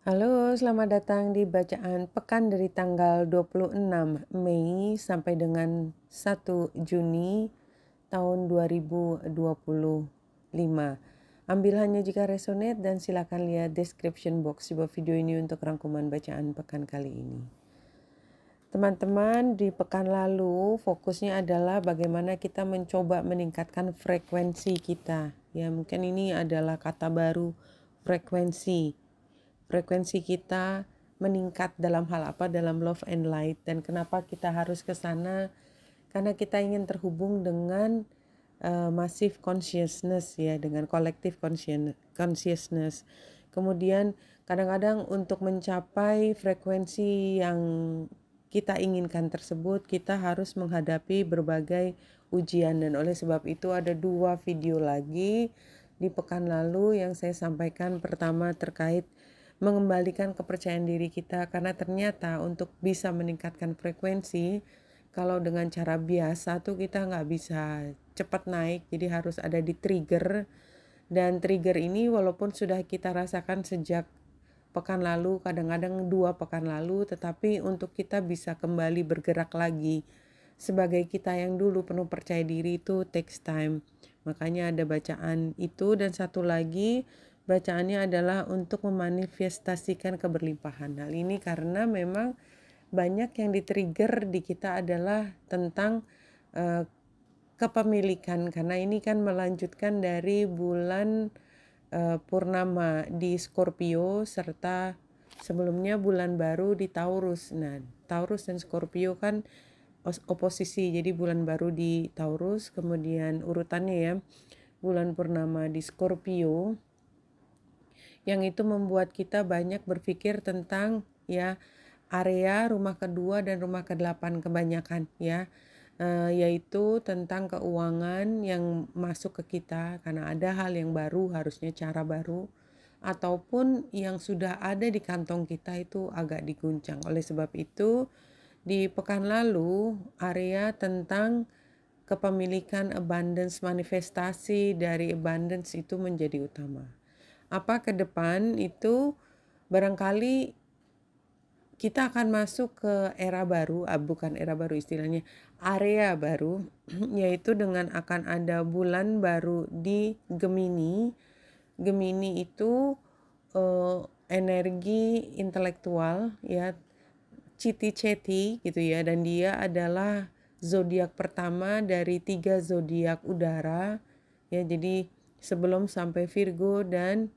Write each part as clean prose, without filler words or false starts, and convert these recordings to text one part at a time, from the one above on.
Halo, selamat datang di bacaan pekan dari tanggal 26 Mei sampai dengan 1 Juni tahun 2025. Ambil hanya jika resonate dan silakan lihat description box di bawah video ini untuk rangkuman bacaan pekan kali ini. Teman-teman, di pekan lalu fokusnya adalah bagaimana kita mencoba meningkatkan frekuensi kita. Ya, mungkin ini adalah kata baru, frekuensi. Frekuensi kita meningkat dalam hal apa? Dalam love and light. Dan kenapa kita harus ke sana? Karena kita ingin terhubung dengan massive consciousness, ya, dengan collective consciousness. Kemudian kadang-kadang untuk mencapai frekuensi yang kita inginkan tersebut, kita harus menghadapi berbagai ujian. Dan oleh sebab itu ada 2 video lagi di pekan lalu yang saya sampaikan. Pertama terkait mengembalikan kepercayaan diri kita, karena ternyata untuk bisa meningkatkan frekuensi, kalau dengan cara biasa tuh kita nggak bisa cepat naik, jadi harus ada di trigger. Dan trigger ini walaupun sudah kita rasakan sejak pekan lalu, kadang-kadang 2 pekan lalu, tetapi untuk kita bisa kembali bergerak lagi sebagai kita yang dulu penuh percaya diri itu takes time. Makanya ada bacaan itu, dan satu lagi bacaannya adalah untuk memanifestasikan keberlimpahan. Hal ini karena memang banyak yang di-trigger di kita adalah tentang kepemilikan, karena ini kan melanjutkan dari bulan purnama di Scorpio serta sebelumnya bulan baru di Taurus. Nah, Taurus dan Scorpio kan oposisi, jadi bulan baru di Taurus, kemudian urutannya ya bulan purnama di Scorpio, yang itu membuat kita banyak berpikir tentang ya area rumah kedua dan rumah ke-8 kebanyakan ya, yaitu tentang keuangan yang masuk ke kita karena ada hal yang baru, harusnya cara baru, ataupun yang sudah ada di kantong kita itu agak diguncang. Oleh sebab itu di pekan lalu area tentang kepemilikan abundance, manifestasi dari abundance itu menjadi utama. Apa ke depan itu barangkali kita akan masuk ke era baru, bukan era baru istilahnya, area baru, yaitu dengan akan ada bulan baru di Gemini. Gemini itu energi intelektual ya, citi-ceti gitu ya, dan dia adalah zodiak pertama dari 3 zodiak udara ya, jadi sebelum sampai Virgo dan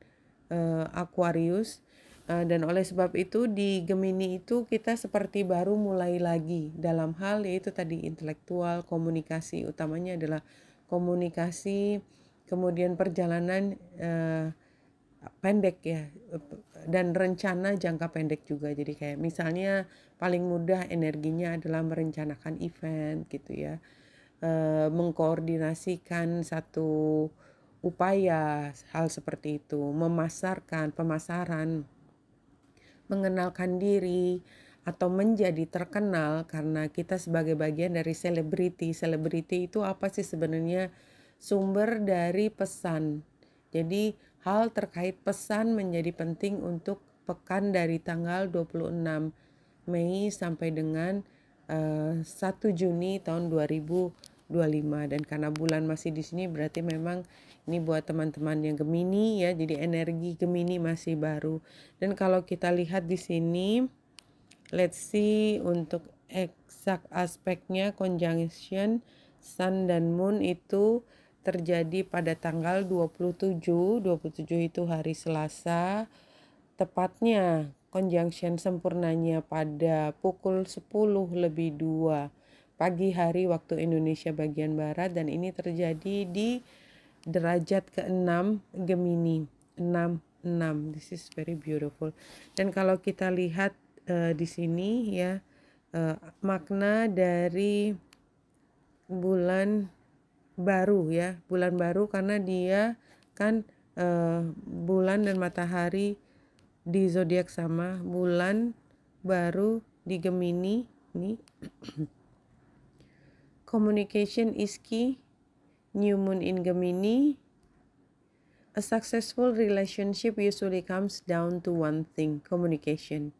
Aquarius. Dan oleh sebab itu di Gemini itu kita seperti baru mulai lagi dalam hal yaitu tadi intelektual, komunikasi, utamanya adalah komunikasi, kemudian perjalanan pendek ya, dan rencana jangka pendek juga. Jadi kayak misalnya paling mudah energinya adalah merencanakan event gitu ya, mengkoordinasikan satu upaya, hal seperti itu, memasarkan, pemasaran, mengenalkan diri, atau menjadi terkenal karena kita sebagai bagian dari selebriti. Selebriti itu apa sih sebenarnya? Sumber dari pesan. Jadi hal terkait pesan menjadi penting untuk pekan dari tanggal 26 Mei sampai dengan 1 Juni tahun 2025. Dan karena bulan masih di sini berarti memang ini buat teman-teman yang Gemini ya, jadi energi Gemini masih baru. Dan kalau kita lihat di sini, let's see untuk exact aspeknya, conjunction Sun dan Moon itu terjadi pada tanggal 27 itu hari Selasa, tepatnya conjunction sempurnanya pada pukul 10:02 pagi hari waktu Indonesia bagian Barat, dan ini terjadi di derajat ke-6 Gemini 66. This is very beautiful. Dan kalau kita lihat di sini ya, makna dari bulan baru ya, bulan baru karena dia kan bulan dan matahari di zodiak sama, bulan baru di Gemini nih. Communication is key, new moon in Gemini, A successful relationship usually comes down to one thing, communication.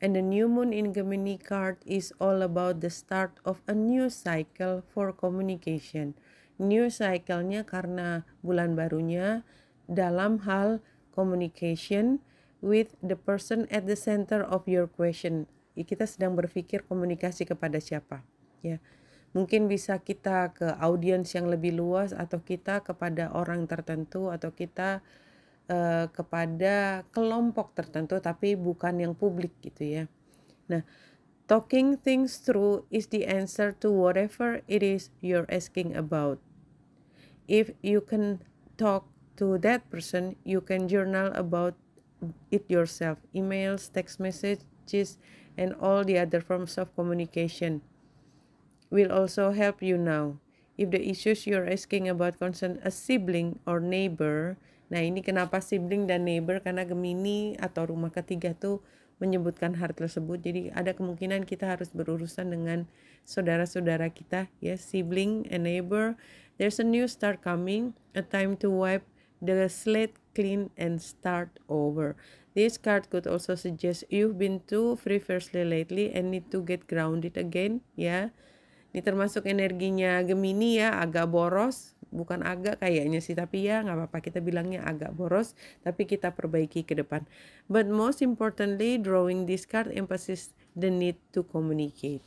And the new moon in Gemini card is all about the start of a new cycle for communication. New cycle-nya karena bulan barunya dalam hal communication with the person at the center of your question. Kita sedang berpikir komunikasi kepada siapa, ya. Mungkin bisa kita ke audiens yang lebih luas, atau kita kepada orang tertentu, atau kita kepada kelompok tertentu tapi bukan yang publik gitu ya. Nah, talking things through is the answer to whatever it is you're asking about. If you can talk to that person, you can journal about it yourself. Emails, text messages, and all the other forms of communication will also help you now. If the issues you're asking about concern a sibling or neighbor, nah ini kenapa sibling dan neighbor, karena Gemini atau rumah ketiga tuh menyebutkan hal tersebut. Jadi ada kemungkinan kita harus berurusan dengan saudara-saudara kita, ya, sibling and neighbor. There's a new start coming, a time to wipe the slate clean and start over. This card could also suggest you've been too frivolously lately and need to get grounded again, ya. Ini termasuk energinya Gemini ya, agak boros, bukan agak kayaknya sih, tapi ya nggak apa-apa, kita bilangnya agak boros, tapi kita perbaiki ke depan. But most importantly, drawing this card emphasizes the need to communicate.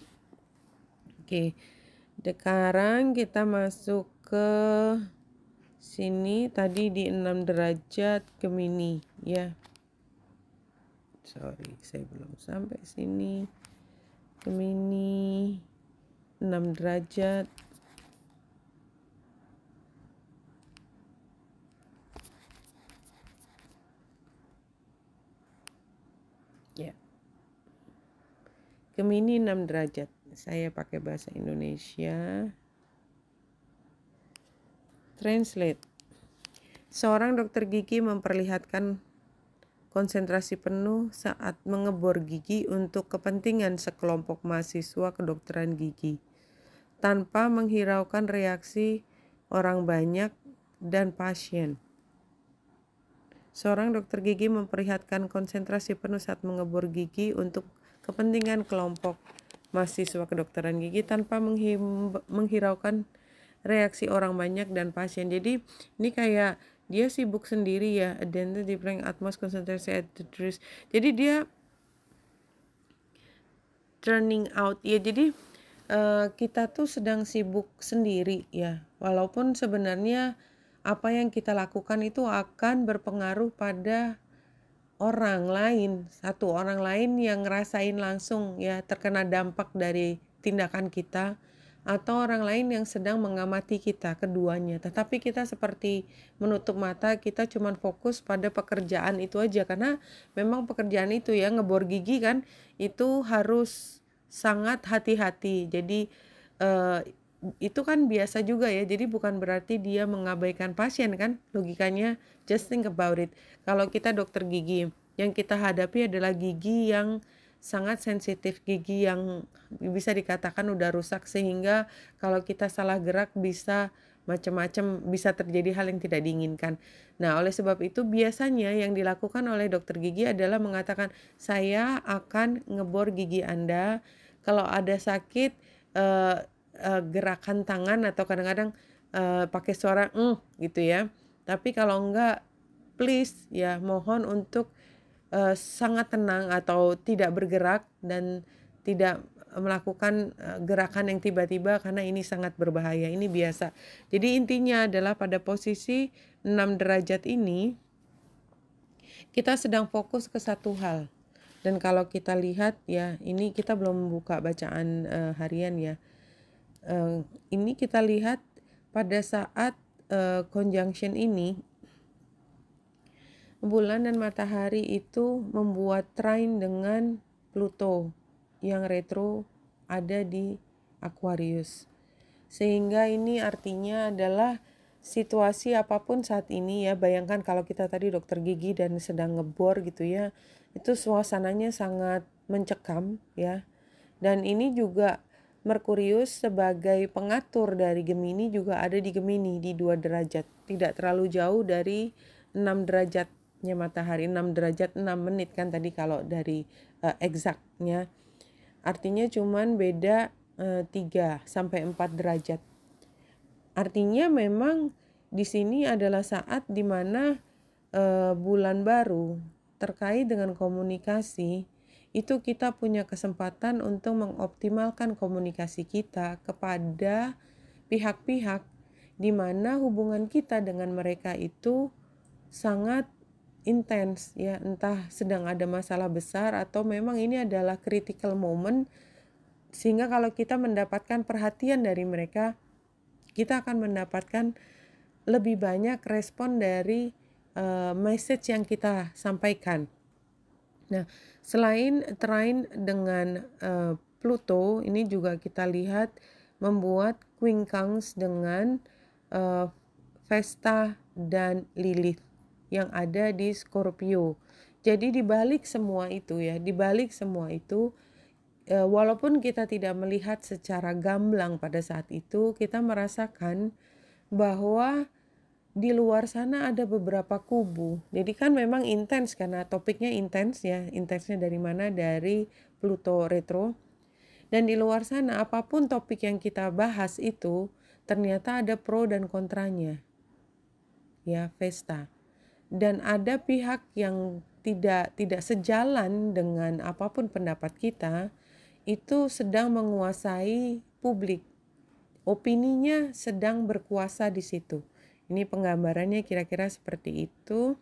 Oke, sekarang kita masuk ke sini, tadi di 6 derajat Gemini ya. Sorry, saya belum sampai sini. Gemini 6 derajat. Ya. Gemini 6 derajat. Saya pakai bahasa Indonesia. Translate. Seorang dokter gigi memperlihatkan konsentrasi penuh saat mengebor gigi untuk kepentingan sekelompok mahasiswa kedokteran gigi, tanpa menghiraukan reaksi orang banyak dan pasien. Seorang dokter gigi memperlihatkan konsentrasi penuh saat mengebor gigi untuk kepentingan kelompok mahasiswa kedokteran gigi tanpa menghiraukan reaksi orang banyak dan pasien. Jadi ini kayak dia sibuk sendiri ya, attended di blank atmos konsentrasi at the trees. Jadi dia turning out ya. Jadi kita tuh sedang sibuk sendiri ya, walaupun sebenarnya apa yang kita lakukan itu akan berpengaruh pada orang lain, satu orang lain yang ngerasain langsung ya, terkena dampak dari tindakan kita, atau orang lain yang sedang mengamati kita, keduanya. Tetapi kita seperti menutup mata, kita cuma fokus pada pekerjaan itu aja, karena memang pekerjaan itu ya, ngebor gigi kan, itu harus sangat hati-hati. Jadi itu kan biasa juga ya, jadi bukan berarti dia mengabaikan pasien kan, logikanya. Just think about it. Kalau kita dokter gigi, yang kita hadapi adalah gigi yang sangat sensitif, gigi yang bisa dikatakan udah rusak, sehingga kalau kita salah gerak bisa macam-macam, bisa terjadi hal yang tidak diinginkan. Nah, oleh sebab itu biasanya yang dilakukan oleh dokter gigi adalah mengatakan, saya akan ngebor gigi Anda. Kalau ada sakit, gerakan tangan, atau kadang-kadang pakai suara gitu ya. Tapi kalau enggak, please ya, mohon untuk sangat tenang atau tidak bergerak dan tidak melakukan gerakan yang tiba-tiba, karena ini sangat berbahaya. Ini biasa. Jadi intinya adalah pada posisi 6 derajat ini kita sedang fokus ke satu hal. Dan kalau kita lihat ya, ini kita belum buka bacaan harian ya. Ini kita lihat pada saat conjunction ini, bulan dan matahari itu membuat trine dengan Pluto yang retro ada di Aquarius. Sehingga ini artinya adalah situasi apapun saat ini ya, bayangkan kalau kita tadi dokter gigi dan sedang ngebor gitu ya, itu suasananya sangat mencekam ya. Dan ini juga Merkurius sebagai pengatur dari Gemini juga ada di Gemini di 2 derajat. Tidak terlalu jauh dari 6 derajatnya matahari. 6 derajat 6 menit kan tadi kalau dari exactnya. Artinya cuman beda 3 sampai 4 derajat. Artinya memang di sini adalah saat dimana bulan baru terkait dengan komunikasi, itu kita punya kesempatan untuk mengoptimalkan komunikasi kita kepada pihak-pihak di mana hubungan kita dengan mereka itu sangat intens ya, entah sedang ada masalah besar atau memang ini adalah critical moment, sehingga kalau kita mendapatkan perhatian dari mereka, kita akan mendapatkan lebih banyak respon dari message yang kita sampaikan. Nah, selain trine dengan Pluto, ini juga kita lihat membuat quincunx dengan Vesta dan Lilith yang ada di Scorpio. Jadi dibalik semua itu ya, walaupun kita tidak melihat secara gamblang pada saat itu, kita merasakan bahwa di luar sana ada beberapa kubu. Jadi kan memang intens karena topiknya intens ya. Intensnya dari mana? Dari Pluto retro. Dan di luar sana apapun topik yang kita bahas itu ternyata ada pro dan kontranya. Ya, Vesta. Dan ada pihak yang tidak sejalan dengan apapun pendapat kita, itu sedang menguasai publik. Opininya sedang berkuasa di situ. Ini penggambarannya kira-kira seperti itu.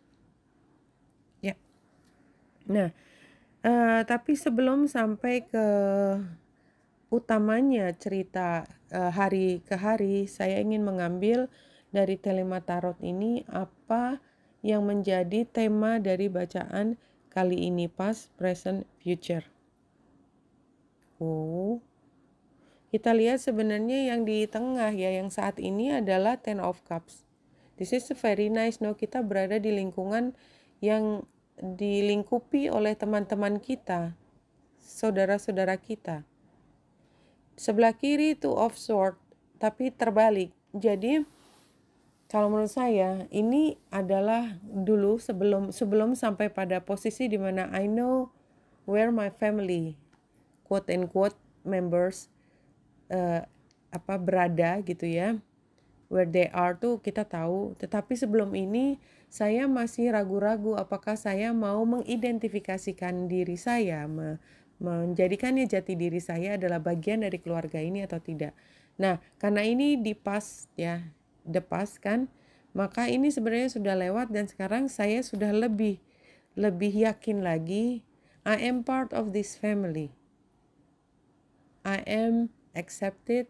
Ya. Nah, tapi sebelum sampai ke utamanya cerita hari ke hari, saya ingin mengambil dari Telema Tarot ini apa yang menjadi tema dari bacaan kali ini, past, present, future. Kita lihat sebenarnya yang di tengah ya, yang saat ini adalah Ten of Cups. This is very nice, no? Kita berada di lingkungan yang dilingkupi oleh teman-teman kita, saudara-saudara kita. Sebelah kiri itu of sword, tapi terbalik. Jadi kalau menurut saya ini adalah dulu sebelum sampai pada posisi di mana I know where my family quote and quote members berada gitu ya. Where they are tuh kita tahu, tetapi sebelum ini saya masih ragu-ragu apakah saya mau mengidentifikasikan diri saya, menjadikannya jati diri saya adalah bagian dari keluarga ini atau tidak. Nah, karena ini di past ya, the past kan, maka ini sebenarnya sudah lewat dan sekarang saya sudah lebih yakin lagi, I am part of this family. I am accepted,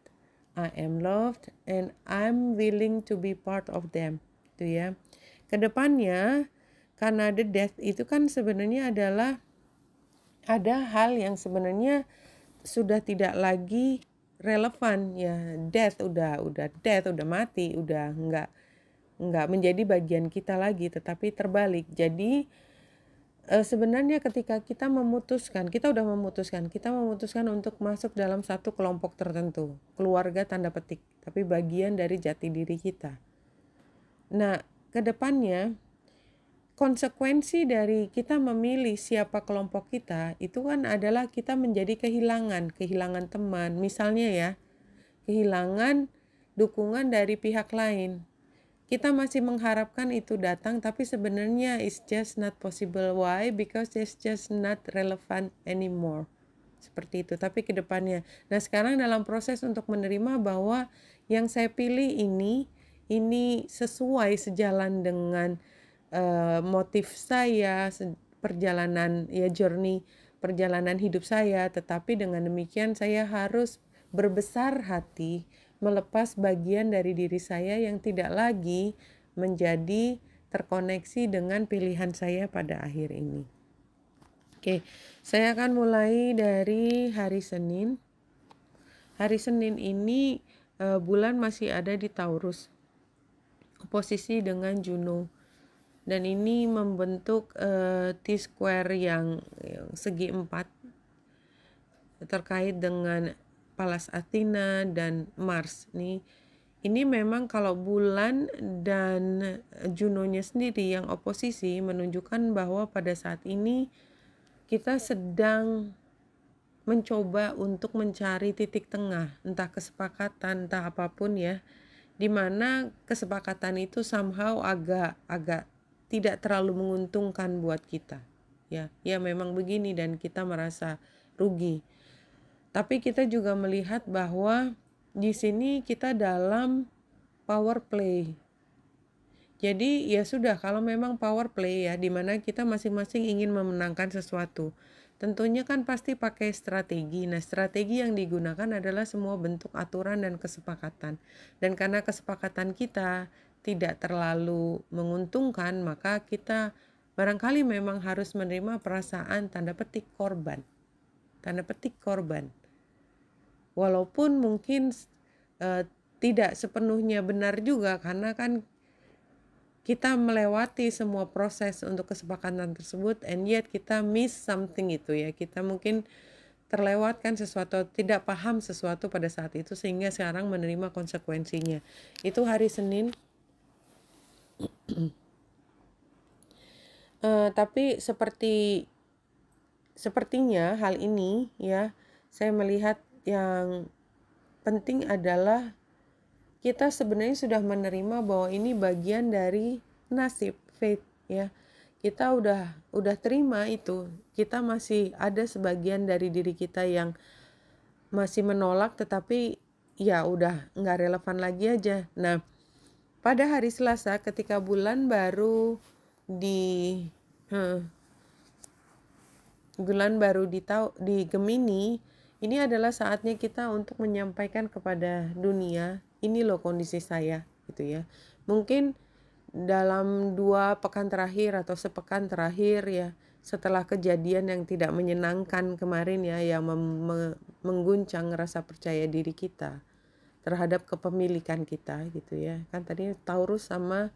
I am loved, and I'm willing to be part of them. Itu ya. Kedepannya, karena the death itu kan sebenarnya adalah ada hal yang sebenarnya sudah tidak lagi relevan ya. Death udah mati, udah nggak menjadi bagian kita lagi, tetapi terbalik. Jadi sebenarnya ketika kita udah memutuskan untuk masuk dalam satu kelompok tertentu, keluarga tanda petik, tapi bagian dari jati diri kita. Nah, kedepannya konsekuensi dari kita memilih siapa kelompok kita itu kan adalah kita menjadi kehilangan teman, misalnya ya, kehilangan dukungan dari pihak lain. Kita masih mengharapkan itu datang, tapi sebenarnya it's just not possible. Why? Because it's just not relevant anymore. Seperti itu, tapi ke depannya. Nah, sekarang dalam proses untuk menerima bahwa yang saya pilih ini sesuai sejalan dengan motif saya, perjalanan ya journey perjalanan hidup saya, tetapi dengan demikian saya harus berbesar hati melepas bagian dari diri saya yang tidak lagi menjadi terkoneksi dengan pilihan saya pada akhir ini. Oke, saya akan mulai dari hari Senin. Hari Senin ini bulan masih ada di Taurus, oposisi dengan Juno. Dan ini membentuk T-square yang segi 4 terkait dengan Pallas Athena dan Mars nih. Ini memang kalau bulan dan Juno-nya sendiri yang oposisi menunjukkan bahwa pada saat ini kita sedang mencoba untuk mencari titik tengah, entah kesepakatan, entah apapun ya, dimana kesepakatan itu somehow agak tidak terlalu menguntungkan buat kita. Ya memang begini dan kita merasa rugi. Tapi kita juga melihat bahwa di sini kita dalam power play. Jadi ya sudah, kalau memang power play ya, dimana kita masing-masing ingin memenangkan sesuatu. Tentunya kan pasti pakai strategi. Nah, strategi yang digunakan adalah semua bentuk aturan dan kesepakatan. Dan karena kesepakatan kita tidak terlalu menguntungkan, maka kita barangkali memang harus menerima perasaan tanda petik korban. Tanda petik korban. Walaupun mungkin tidak sepenuhnya benar juga, karena kan kita melewati semua proses untuk kesepakatan tersebut, and yet kita miss something itu ya. Kita mungkin terlewatkan sesuatu, tidak paham sesuatu pada saat itu sehingga sekarang menerima konsekuensinya. Itu hari Senin. Tapi sepertinya hal ini ya, saya melihat yang penting adalah kita sebenarnya sudah menerima bahwa ini bagian dari nasib, fate ya. Kita udah terima itu. Kita masih ada sebagian dari diri kita yang masih menolak, tetapi ya udah nggak relevan lagi aja. Nah, pada hari Selasa ketika bulan baru di di Gemini, ini adalah saatnya kita untuk menyampaikan kepada dunia, ini loh kondisi saya gitu ya. Mungkin dalam 2 pekan terakhir atau sepekan terakhir ya, setelah kejadian yang tidak menyenangkan kemarin ya, yang mengguncang rasa percaya diri kita terhadap kepemilikan kita gitu ya. Kan tadi Taurus sama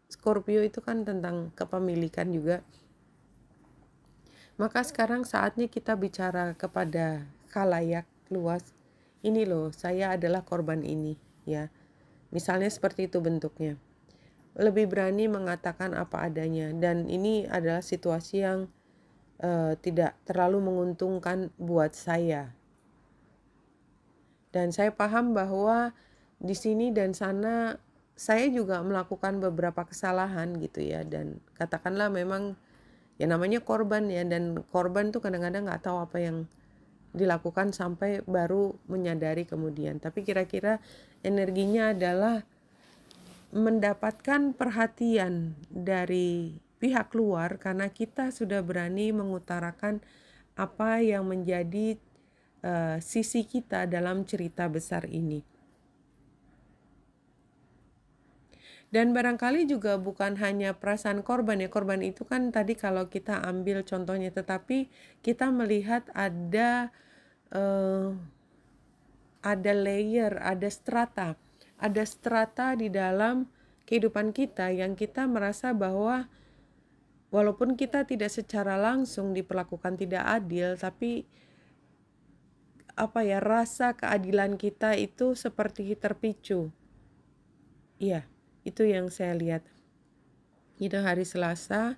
Scorpio itu kan tentang kepemilikan juga. Maka sekarang saatnya kita bicara kepada khalayak luas. Ini loh, saya adalah korban ini ya. Misalnya seperti itu bentuknya. Lebih berani mengatakan apa adanya, dan ini adalah situasi yang tidak terlalu menguntungkan buat saya. Dan saya paham bahwa di sini dan sana saya juga melakukan beberapa kesalahan gitu ya, dan katakanlah memang ya namanya korban ya, dan korban tuh kadang-kadang nggak tahu apa yang dilakukan sampai baru menyadari kemudian. Tapi kira-kira energinya adalah mendapatkan perhatian dari pihak luar karena kita sudah berani mengutarakan apa yang menjadi sisi kita dalam cerita besar ini. Dan barangkali juga bukan hanya perasaan korban ya, korban itu kan tadi kalau kita ambil contohnya, tetapi kita melihat ada layer, ada strata di dalam kehidupan kita yang kita merasa bahwa walaupun kita tidak secara langsung diperlakukan tidak adil, tapi rasa keadilan kita itu seperti terpicu. Iya. Itu yang saya lihat. Itu hari Selasa.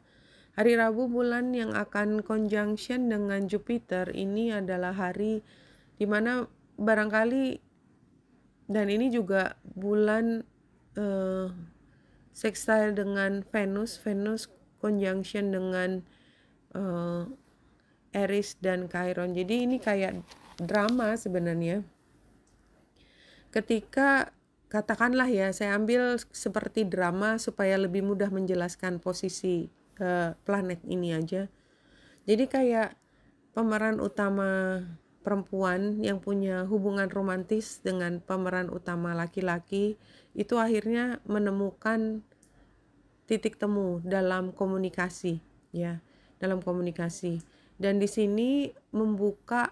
Hari Rabu bulan yang akan conjunction dengan Jupiter ini adalah hari dimana barangkali, dan ini juga bulan sextile dengan Venus conjunction dengan Aries dan Chiron. Jadi ini kayak drama sebenarnya. Ketika katakanlah ya, saya ambil seperti drama supaya lebih mudah menjelaskan posisi planet ini aja. Jadi kayak pemeran utama perempuan yang punya hubungan romantis dengan pemeran utama laki-laki itu akhirnya menemukan titik temu dalam komunikasi ya, dalam komunikasi. Dan di sini membuka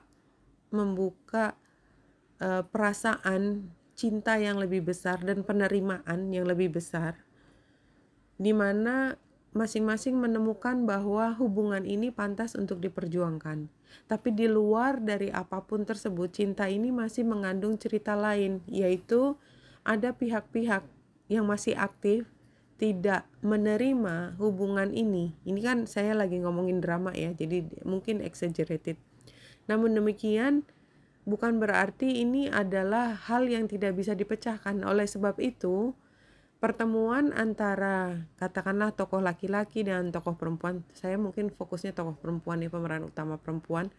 perasaan cinta yang lebih besar dan penerimaan yang lebih besar, di mana masing-masing menemukan bahwa hubungan ini pantas untuk diperjuangkan. Tapi di luar dari apapun tersebut, cinta ini masih mengandung cerita lain, yaitu ada pihak-pihak yang masih aktif tidak menerima hubungan ini. Ini kan saya lagi ngomongin drama ya, jadi mungkin exaggerated. Namun demikian, bukan berarti ini adalah hal yang tidak bisa dipecahkan. Oleh sebab itu, pertemuan antara katakanlah tokoh laki-laki dan tokoh perempuan, saya mungkin fokusnya tokoh perempuan ya, pemeran utama perempuan,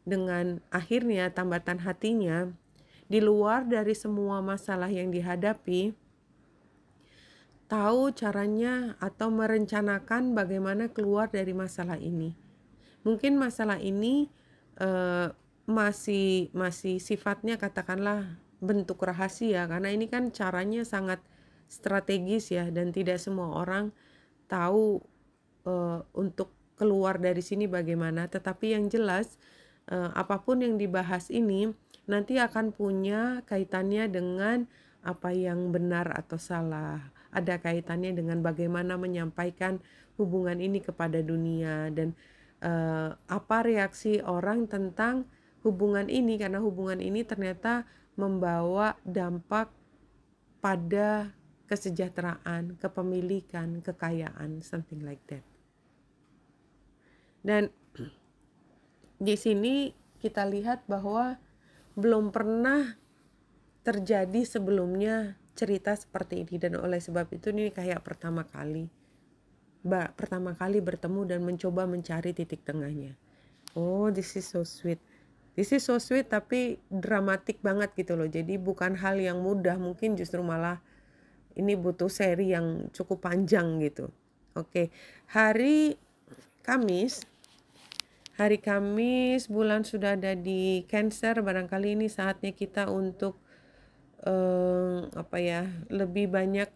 dengan akhirnya tambatan hatinya, di luar dari semua masalah yang dihadapi, tahu caranya atau merencanakan bagaimana keluar dari masalah ini. Mungkin masalah ini masih sifatnya katakanlah bentuk rahasia, karena ini kan caranya sangat strategis ya, dan tidak semua orang tahu untuk keluar dari sini bagaimana. Tetapi yang jelas apapun yang dibahas ini nanti akan punya kaitannya dengan apa yang benar atau salah, ada kaitannya dengan bagaimana menyampaikan hubungan ini kepada dunia, dan apa reaksi orang tentang hubungan ini, karena hubungan ini ternyata membawa dampak pada kesejahteraan, kepemilikan, kekayaan, something like that. Dan di sini kita lihat bahwa belum pernah terjadi sebelumnya cerita seperti ini, dan oleh sebab itu ini kayak pertama kali bertemu dan mencoba mencari titik tengahnya. Oh, this is so sweet. This is so sweet, tapi dramatik banget gitu loh. Jadi bukan hal yang mudah, mungkin justru malah ini butuh seri yang cukup panjang gitu. Oke, hari Kamis, bulan sudah ada di Cancer. Barangkali ini saatnya kita untuk lebih banyak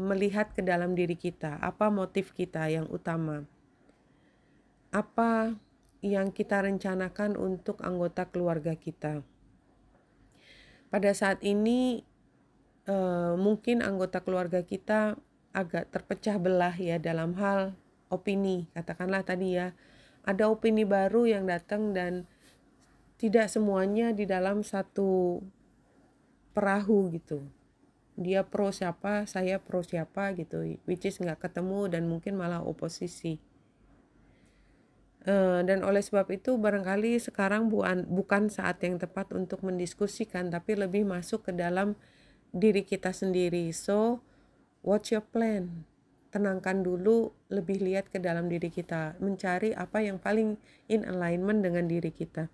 melihat ke dalam diri kita. Apa motif kita yang utama? Apa yang kita rencanakan untuk anggota keluarga kita? Pada saat ini mungkin anggota keluarga kita agak terpecah belah ya dalam hal opini. Katakanlah tadi ya, ada opini baru yang datang dan tidak semuanya di dalam satu perahu gitu. Dia pro siapa, saya pro siapa gitu, which is nggak ketemu dan mungkin malah oposisi. Dan oleh sebab itu barangkali sekarang bukan saat yang tepat untuk mendiskusikan, tapi lebih masuk ke dalam diri kita sendiri. So, what's your plan? Tenangkan dulu, lebih lihat ke dalam diri kita, mencari apa yang paling in alignment dengan diri kita.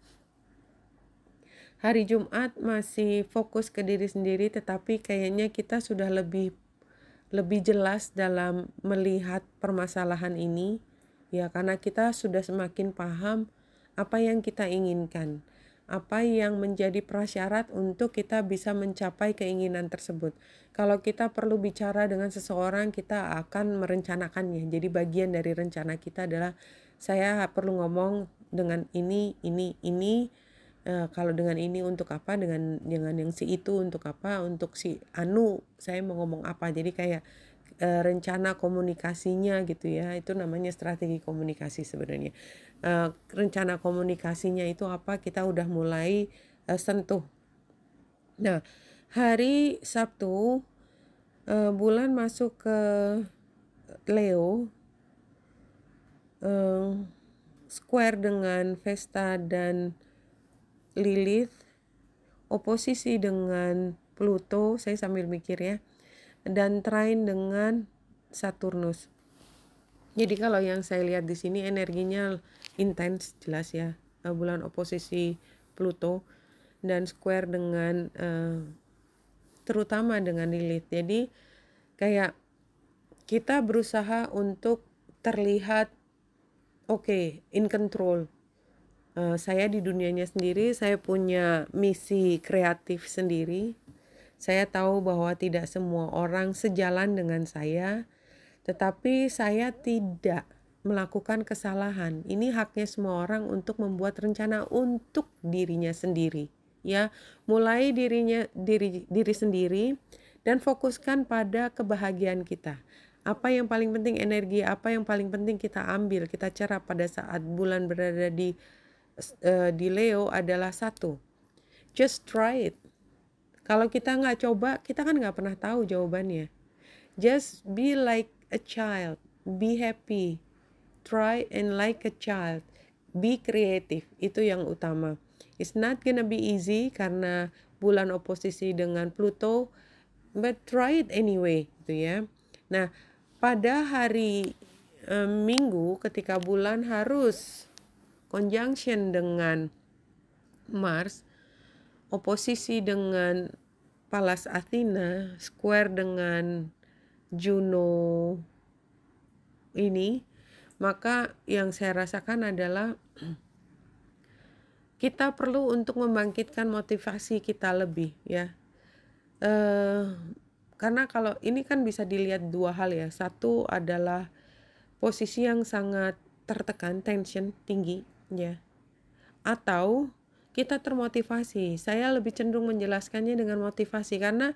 Hari Jumat masih fokus ke diri sendiri, tetapi kayaknya kita sudah lebih jelas dalam melihat permasalahan ini, ya, karena kita sudah semakin paham apa yang kita inginkan, apa yang menjadi prasyarat untuk kita bisa mencapai keinginan tersebut. Kalau kita perlu bicara dengan seseorang, kita akan merencanakannya. Jadi bagian dari rencana kita adalah saya perlu ngomong dengan ini. Kalau dengan ini untuk apa, dengan yang si itu untuk apa, untuk si anu saya mau ngomong apa. Jadi kayak rencana komunikasinya gitu ya, itu namanya strategi komunikasi sebenarnya. Rencana komunikasinya itu apa, kita udah mulai sentuh. Nah, hari Sabtu bulan masuk ke Leo, square dengan Vesta dan Lilith, oposisi dengan Pluto, saya sambil mikir ya, dan trine dengan Saturnus. Jadi kalau yang saya lihat di sini energinya intens jelas ya, bulan oposisi Pluto dan square dengan terutama dengan Lilith. Jadi kayak kita berusaha untuk terlihat in control. Saya di dunianya sendiri, saya punya misi kreatif sendiri. Saya tahu bahwa tidak semua orang sejalan dengan saya, tetapi saya tidak melakukan kesalahan. Ini haknya semua orang untuk membuat rencana untuk dirinya sendiri. Ya, mulai diri sendiri dan fokuskan pada kebahagiaan kita. Apa yang paling penting, energi apa yang paling penting kita ambil, kita cerap pada saat bulan berada di Leo adalah satu, just try it. Kalau kita nggak coba, kita kan nggak pernah tahu jawabannya. Just be like a child, be happy, try and like a child, be creative, itu yang utama. It's not gonna be easy karena bulan oposisi dengan Pluto, but try it anyway, gitu ya. Nah, pada hari Minggu ketika bulan harus conjunction dengan Mars, oposisi dengan Pallas Athena, square dengan Juno ini, maka yang saya rasakan adalah kita perlu untuk membangkitkan motivasi kita lebih ya. Karena kalau ini kan bisa dilihat dua hal ya. Satu adalah posisi yang sangat tertekan, tension tinggi ya. Atau kita termotivasi. Saya lebih cenderung menjelaskannya dengan motivasi karena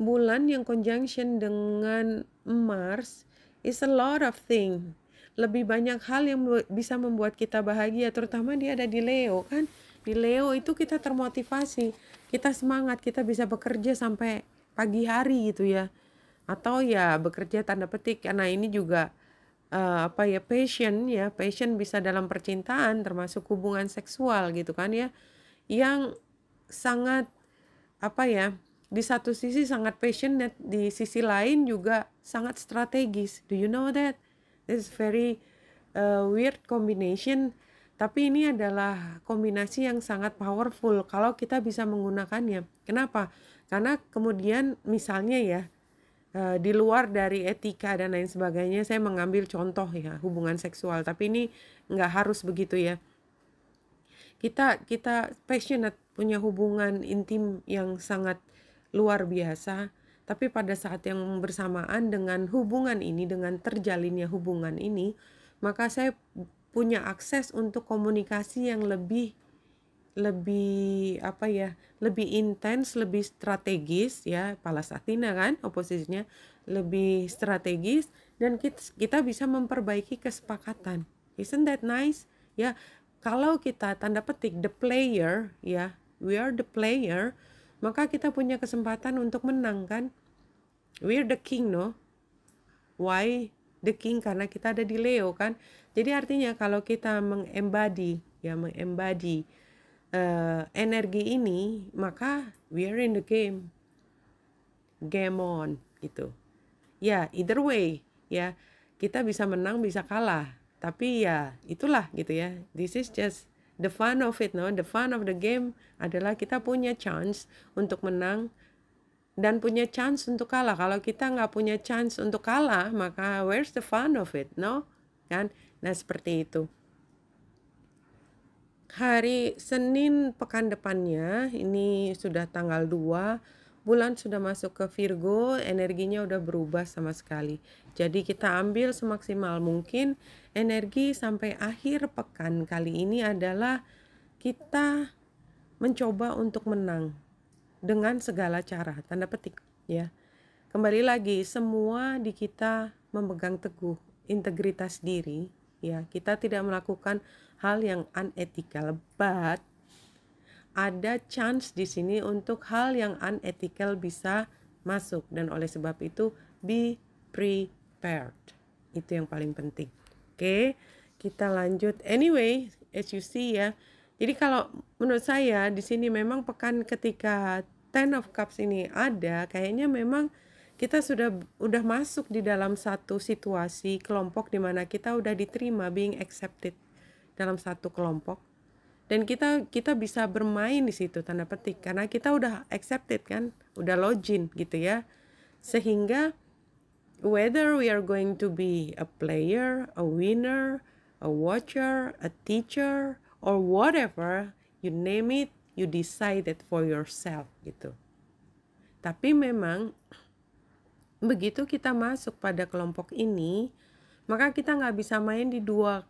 bulan yang conjunction dengan Mars is a lot of thing. Lebih banyak hal yang bisa membuat kita bahagia, terutama dia ada di Leo kan. Di Leo itu kita termotivasi, kita semangat, kita bisa bekerja sampai pagi hari gitu ya. Atau ya bekerja tanda petik, karena ini juga passion ya. Passion bisa dalam percintaan, termasuk hubungan seksual gitu kan ya. Yang sangat di satu sisi sangat passionate, di sisi lain juga sangat strategis. Do you know that? It's very weird combination, tapi ini adalah kombinasi yang sangat powerful kalau kita bisa menggunakannya. Kenapa? Karena kemudian misalnya ya, di luar dari etika dan lain sebagainya, saya mengambil contoh ya hubungan seksual, tapi ini nggak harus begitu ya. Kita passionate, punya hubungan intim yang sangat luar biasa, tapi pada saat yang bersamaan dengan hubungan ini, dengan terjalinnya hubungan ini, maka saya punya akses untuk komunikasi yang lebih intens, lebih strategis ya. Pallas Athena kan oposisinya, lebih strategis, dan kita bisa memperbaiki kesepakatan. Isn't that nice? Ya, kalau kita tanda petik the player ya, we are the player, maka kita punya kesempatan untuk menang kan. We're the king, no? Why the king? Karena kita ada di Leo kan. Jadi artinya kalau kita mengembadi energi ini, maka we are in the game. Game on gitu. Ya, either way ya. Kita bisa menang, bisa kalah. Tapi ya itulah gitu ya. This is just the fun of it, no? The fun of the game adalah kita punya chance untuk menang dan punya chance untuk kalah. Kalau kita nggak punya chance untuk kalah, maka where's the fun of it, no? Kan? Nah, seperti itu. Hari Senin pekan depannya, ini sudah tanggal 2, bulan sudah masuk ke Virgo, energinya udah berubah sama sekali. Jadi kita ambil semaksimal mungkin energi sampai akhir pekan kali ini adalah kita mencoba untuk menang dengan segala cara, tanda petik ya. Kembali lagi, semua di kita memegang teguh integritas diri ya. Kita tidak melakukan hal yang unethical, but ada chance di sini untuk hal yang unethical bisa masuk, dan oleh sebab itu be prepared. Itu yang paling penting. Oke, kita lanjut. Anyway, as you see ya. Jadi kalau menurut saya di sini memang pekan ketika Ten of Cups ini ada, kayaknya memang kita udah masuk di dalam satu situasi kelompok di mana kita udah diterima, being accepted dalam satu kelompok, dan kita bisa bermain di situ tanda petik karena kita udah accepted kan, udah login gitu ya, sehingga whether we are going to be a player, a winner, a watcher, a teacher, or whatever, you name it, you decide it for yourself gitu. Tapi memang begitu kita masuk pada kelompok ini, maka kita nggak bisa main di dua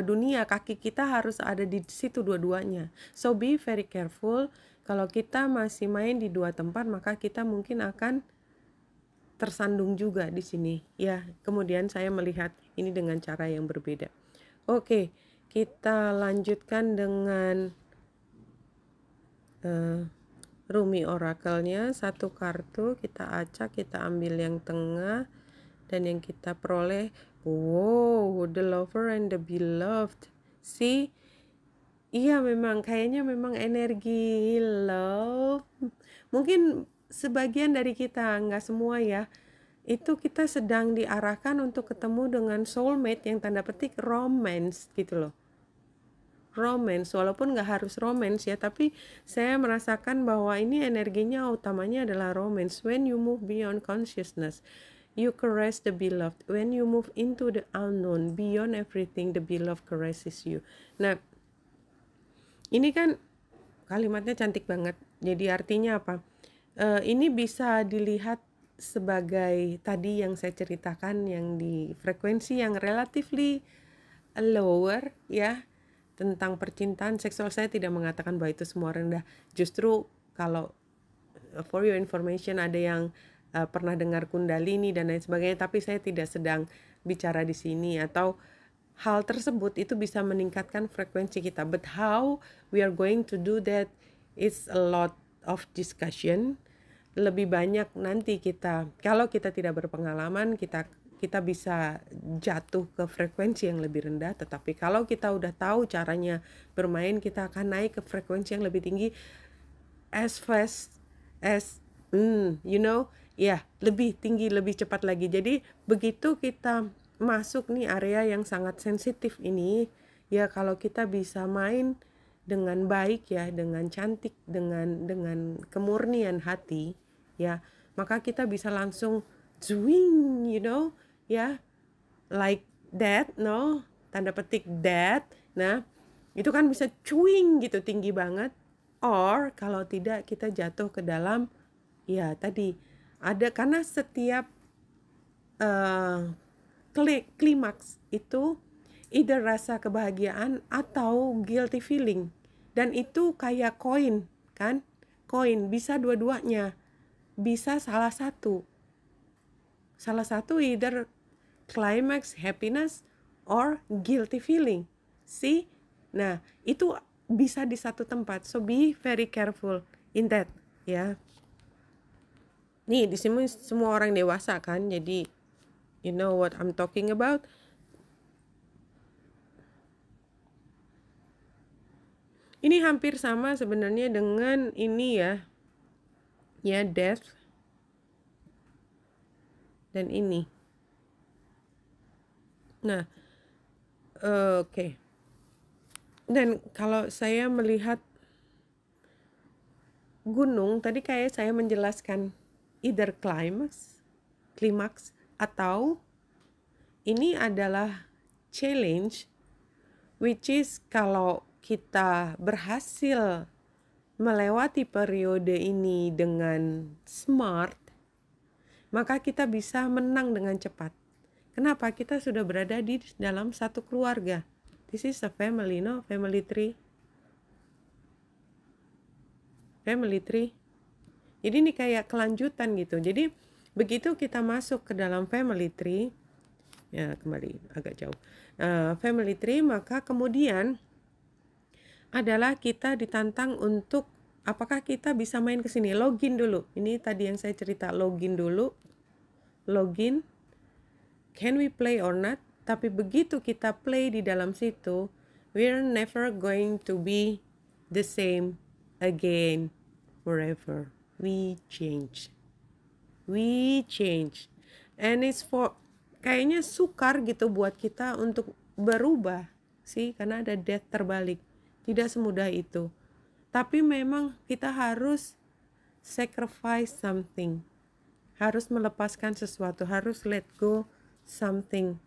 dunia, kaki kita harus ada di situ dua-duanya. So be very careful. Kalau kita masih main di dua tempat, maka kita mungkin akan tersandung juga di sini ya. Kemudian saya melihat ini dengan cara yang berbeda. Oke, kita lanjutkan dengan Rumi Oracle-nya. Satu kartu kita acak, kita ambil yang tengah, dan yang kita peroleh, wow, the lover and the beloved. See, iya memang kayaknya memang energi love. Mungkin sebagian dari kita, nggak semua ya, itu kita sedang diarahkan untuk ketemu dengan soulmate yang tanda petik romance gitu loh. Romance, walaupun nggak harus romance ya, tapi saya merasakan bahwa ini energinya utamanya adalah romance. When you move beyond consciousness, you caress the beloved. When you move into the unknown, beyond everything, the beloved caresses you. Nah, ini kan kalimatnya cantik banget. Jadi artinya apa? Ini bisa dilihat sebagai tadi yang saya ceritakan, yang di frekuensi yang relatively lower ya, tentang percintaan seksual. Saya tidak mengatakan bahwa itu semua rendah. Justru kalau for your information ada yang pernah dengar Kundalini dan lain sebagainya, tapi saya tidak sedang bicara di sini. Atau hal tersebut itu bisa meningkatkan frekuensi kita. But how we are going to do that is a lot of discussion. Lebih banyak nanti kita, kalau kita tidak berpengalaman, kita bisa jatuh ke frekuensi yang lebih rendah. Tetapi kalau kita udah tahu caranya bermain, kita akan naik ke frekuensi yang lebih tinggi as fast as lebih tinggi, lebih cepat lagi. Jadi begitu kita masuk nih area yang sangat sensitif ini ya, kalau kita bisa main dengan baik ya, dengan cantik, dengan kemurnian hati ya, maka kita bisa langsung swing, ya, like that, tanda petik that. Nah, itu kan bisa cuing gitu, tinggi banget. Or kalau tidak, kita jatuh ke dalam ya tadi ada, karena setiap klimaks itu either rasa kebahagiaan atau guilty feeling, dan itu kayak koin kan, koin bisa dua-duanya, bisa salah satu either climax happiness or guilty feeling. See? Nah, itu bisa di satu tempat. So be very careful in that, ya. Nih, di sini semua orang dewasa kan, jadi you know what I'm talking about. Ini hampir sama sebenarnya dengan ini ya, death dan ini. Nah, oke. Dan kalau saya melihat gunung, tadi kayak saya menjelaskan either klimaks atau ini adalah challenge, which is kalau kita berhasil melewati periode ini dengan smart, maka kita bisa menang dengan cepat. Kenapa? Kita sudah berada di dalam satu keluarga. This is a family, family tree. Family tree. Jadi ini kayak kelanjutan gitu. Jadi begitu kita masuk ke dalam family tree, ya kembali agak jauh. Family tree, maka kemudian adalah kita ditantang untuk apakah kita bisa main ke sini. Login dulu. Ini tadi yang saya cerita, login dulu. Login. Can we play or not? Tapi begitu kita play di dalam situ, we're never going to be the same again forever. We change. And it's for, kayaknya sukar gitu buat kita untuk berubah sih, karena ada death terbalik. Tidak semudah itu. Tapi memang kita harus sacrifice something. Harus melepaskan sesuatu, harus let go something.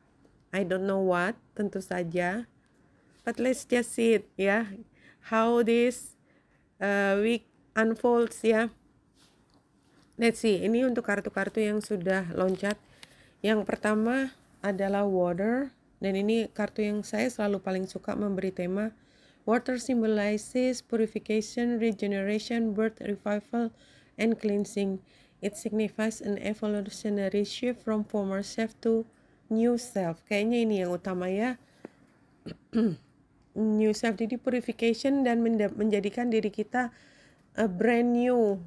I don't know what, tentu saja. But let's just see it ya, how this week unfolds ya. Let's see, ini untuk kartu-kartu yang sudah loncat. Yang pertama adalah water, dan ini kartu yang saya selalu paling suka memberi tema. Water symbolizes purification, regeneration, birth, revival, and cleansing. It signifies an evolutionary shift from former self to new self. Kayaknya ini yang utama ya. New self, jadi purification dan menjadikan diri kita a brand new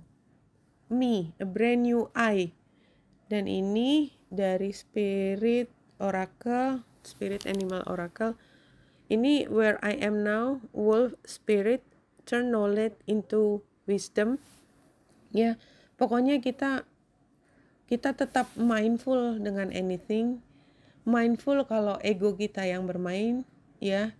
me, a brand new I. Dan ini dari Spirit Oracle, Spirit Animal Oracle. Ini where I am now, Wolf Spirit, turn knowledge into wisdom. Ya, pokoknya kita tetap mindful dengan anything. Mindful kalau ego kita yang bermain, ya.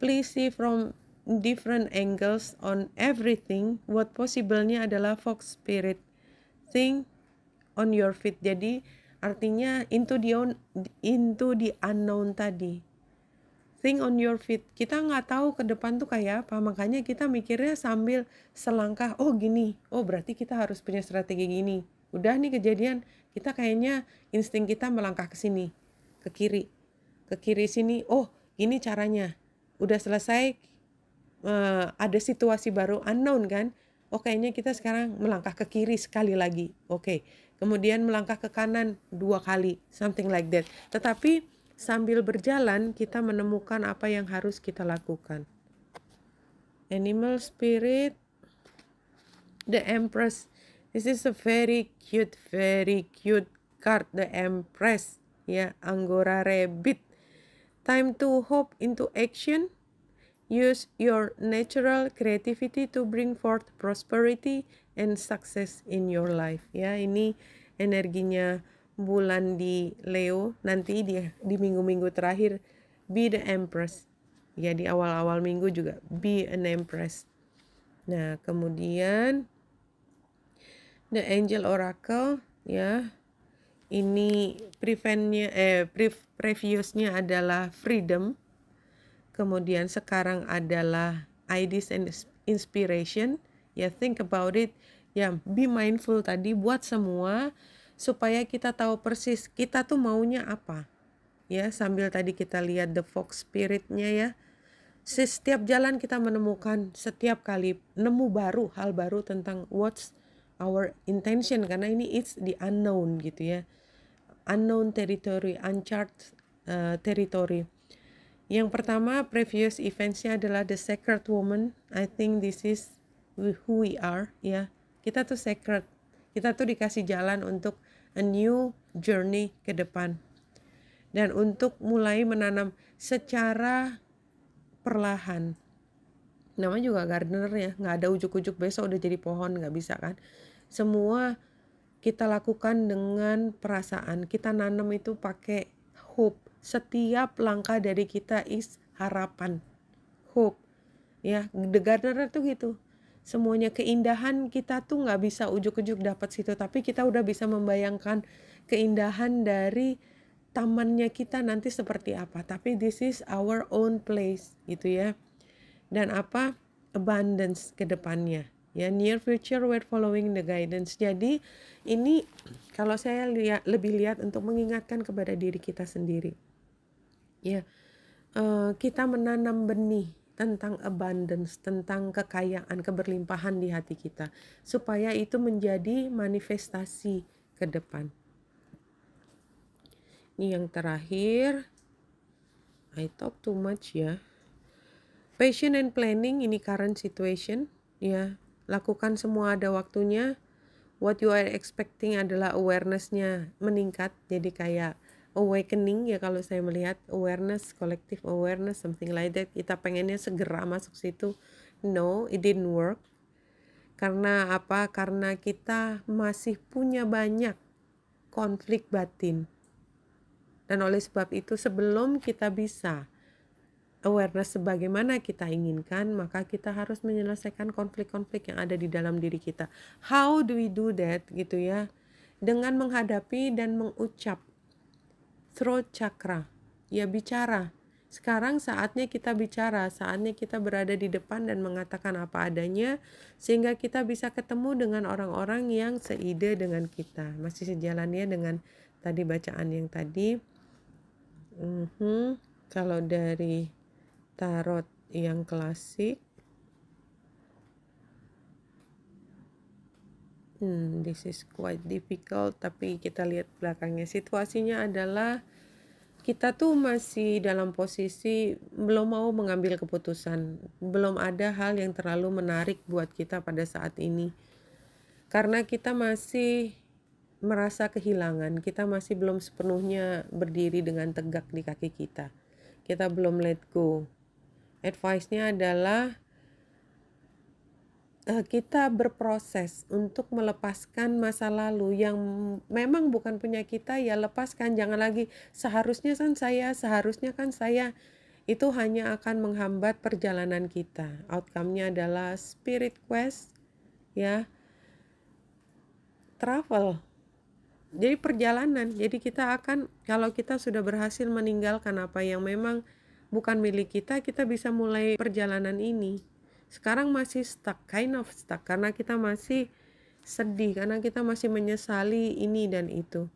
Please see from different angles on everything. What possible-nya adalah Fox Spirit. Think on your feet. Jadi artinya into the unknown tadi. Think on your feet. Kita nggak tahu ke depan tuh kayak apa, makanya kita mikirnya sambil selangkah. Oh gini, oh berarti kita harus punya strategi gini. Udah nih kejadian, kita kayaknya insting kita melangkah ke sini, ke kiri sini. Oh gini caranya. Udah selesai, ada situasi baru unknown kan. Oh kayaknya kita sekarang melangkah ke kiri sekali lagi. Oke. Kemudian melangkah ke kanan 2 kali, something like that. Tetapi sambil berjalan kita menemukan apa yang harus kita lakukan. Animal Spirit, the Empress. This is a very cute card, the Empress. Ya, Angora Rabbit. Time to hop into action. Use your natural creativity to bring forth prosperity and success in your life. Ya, ini energinya bulan di Leo. Nanti di minggu-minggu terakhir, be the Empress. Ya, di awal-awal minggu juga be an Empress. Nah, kemudian the Angel Oracle, ya. Ini previousnya adalah freedom. Kemudian sekarang adalah ideas and inspiration. Ya, think about it. Ya, be mindful tadi buat semua supaya kita tahu persis kita tuh maunya apa. Ya, sambil tadi kita lihat the Fox Spirit-nya ya. Setiap jalan kita menemukan, setiap kali nemu hal baru tentang what's our intention, karena ini it's the unknown gitu ya. Unknown territory, uncharted territory. Yang pertama, previous events-nya adalah the sacred woman. I think this is who we are, ya. Kita tuh sacred. Kita tuh dikasih jalan untuk a new journey ke depan. Dan untuk mulai menanam secara perlahan. Namanya juga gardener ya, nggak ada ujuk-ujuk besok udah jadi pohon, nggak bisa kan. Semua kita lakukan dengan perasaan. Kita nanam itu pakai hope. Setiap langkah dari kita is harapan. Hope. Ya, the gardener tuh gitu. Semuanya keindahan kita tuh nggak bisa ujuk-ujuk dapat situ. Tapi kita udah bisa membayangkan keindahan dari tamannya kita nanti seperti apa. Tapi this is our own place gitu ya. Dan apa? Abundance ke depannya. Ya, near future we're following the guidance. Jadi ini kalau saya lebih lihat untuk mengingatkan kepada diri kita sendiri. Ya, kita menanam benih tentang abundance, tentang kekayaan, keberlimpahan di hati kita, supaya itu menjadi manifestasi ke depan. Ini yang terakhir. I talk too much ya. Passion and planning, ini current situation. Ya, lakukan semua ada waktunya. What you are expecting adalah awareness-nya meningkat. Jadi kayak awakening ya, kalau saya melihat awareness, collective awareness, something like that. Kita pengennya segera masuk situ. No, it didn't work. Karena apa? Karena kita masih punya banyak konflik batin. Dan oleh sebab itu sebelum kita bisa awareness sebagaimana kita inginkan, maka kita harus menyelesaikan konflik-konflik yang ada di dalam diri kita. How do we do that gitu ya? Dengan menghadapi dan mengucap throat chakra. Ya, bicara. Sekarang saatnya kita bicara, saatnya kita berada di depan dan mengatakan apa adanya, sehingga kita bisa ketemu dengan orang-orang yang seide dengan kita. Masih sejalannya dengan tadi bacaan yang tadi. Kalau dari tarot yang klasik, This is quite difficult, tapi kita lihat belakangnya. Situasinya adalah kita tuh masih dalam posisi belum mau mengambil keputusan. Belum ada hal yang terlalu menarik buat kita pada saat ini. Karena kita masih merasa kehilangan, kita masih belum sepenuhnya berdiri dengan tegak di kaki kita. Kita belum let go. Advice-nya adalah kita berproses untuk melepaskan masa lalu yang memang bukan punya kita, ya lepaskan. Jangan lagi seharusnya kan saya. Itu hanya akan menghambat perjalanan kita. Outcome-nya adalah spirit quest, ya, travel. Jadi perjalanan. Jadi kita akan, kalau kita sudah berhasil meninggalkan apa yang memang bukan milik kita, kita bisa mulai perjalanan ini. Sekarang masih stuck, kind of stuck, karena kita masih sedih, karena kita masih menyesali ini dan itu.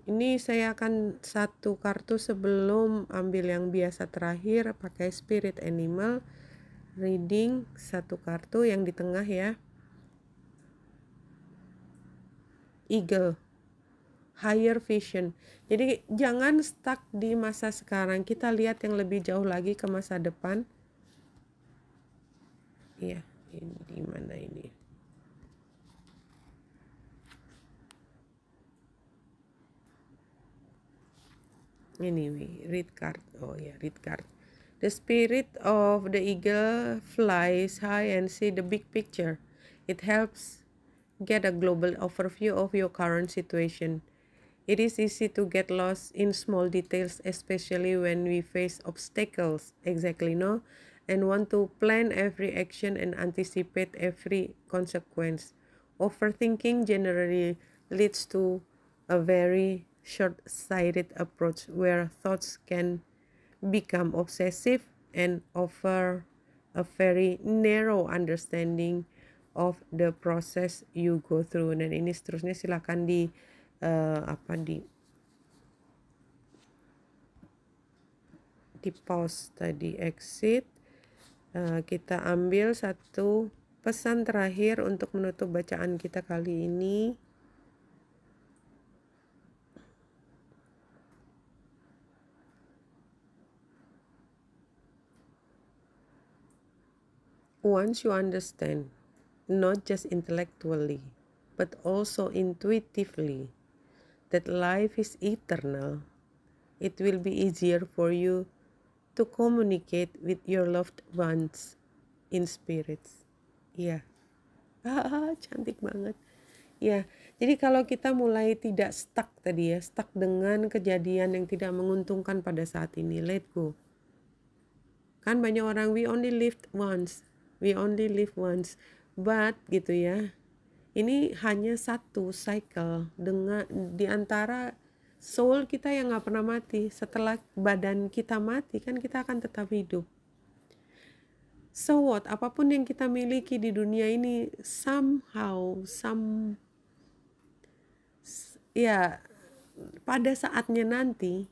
Ini saya akan satu kartu sebelum ambil yang biasa terakhir, pakai spirit animal reading, satu kartu yang di tengah ya. Eagle, higher vision. Jadi jangan stuck di masa sekarang, kita lihat yang lebih jauh lagi ke masa depan. Iya, ini di mana ini? Anyway, read card. Oh ya, read card. The spirit of the eagle flies high and see the big picture. It helps get a global overview of your current situation. It is easy to get lost in small details, especially when we face obstacles. Exactly, no? And want to plan every action and anticipate every consequence. Overthinking generally leads to a very short-sighted approach where thoughts can become obsessive and offer a very narrow understanding of the process you go through. Dan ini seterusnya silakan di di pause tadi, exit. Kita ambil satu pesan terakhir untuk menutup bacaan kita kali ini. Once you understand, not just intellectually, but also intuitively, that life is eternal, it will be easier for you to communicate with your loved ones in spirits. Ya, cantik banget. Ya, jadi kalau kita mulai tidak stuck tadi ya, stuck dengan kejadian yang tidak menguntungkan pada saat ini, let go. Kan banyak orang, we only live once, but gitu ya. Ini hanya satu cycle dengan di antara soul kita yang gak pernah mati. Setelah badan kita mati kan kita akan tetap hidup. So what? Apapun yang kita miliki di dunia ini ya pada saatnya nanti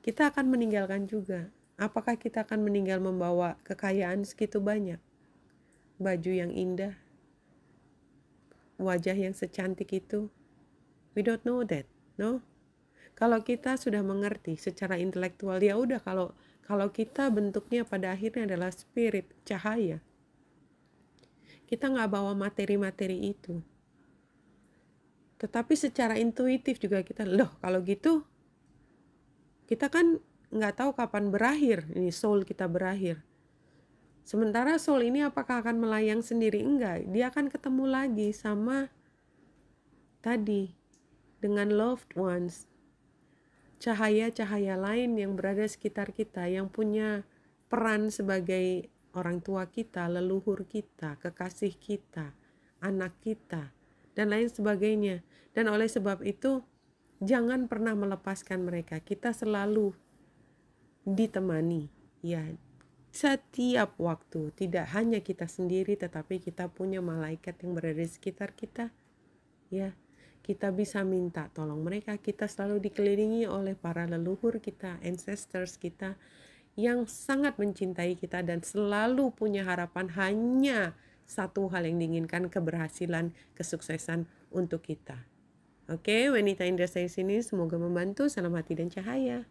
kita akan meninggalkan juga. Apakah kita akan meninggal membawa kekayaan segitu banyak? Baju yang indah, wajah yang secantik itu? We don't know that, no? Kalau kita sudah mengerti secara intelektual, ya udah, kalau kita bentuknya pada akhirnya adalah spirit, cahaya, kita nggak bawa materi-materi itu. Tetapi secara intuitif juga kita, kalau gitu kita kan nggak tahu kapan berakhir, ini soul kita berakhir. Sementara soul ini apakah akan melayang sendiri? Enggak, dia akan ketemu lagi sama tadi, dengan loved ones, cahaya-cahaya lain yang berada sekitar kita, yang punya peran sebagai orang tua kita, leluhur kita, kekasih kita, anak kita, dan lain sebagainya. Dan oleh sebab itu, jangan pernah melepaskan mereka. Kita selalu ditemani, ya, setiap waktu. Tidak hanya kita sendiri, tetapi kita punya malaikat yang berada di sekitar kita, ya. Kita bisa minta tolong mereka. Kita selalu dikelilingi oleh para leluhur kita, ancestors kita, yang sangat mencintai kita dan selalu punya harapan hanya satu hal yang diinginkan, keberhasilan, kesuksesan untuk kita. Oke, Wanita Indra saya sini semoga membantu. Salam hati dan cahaya.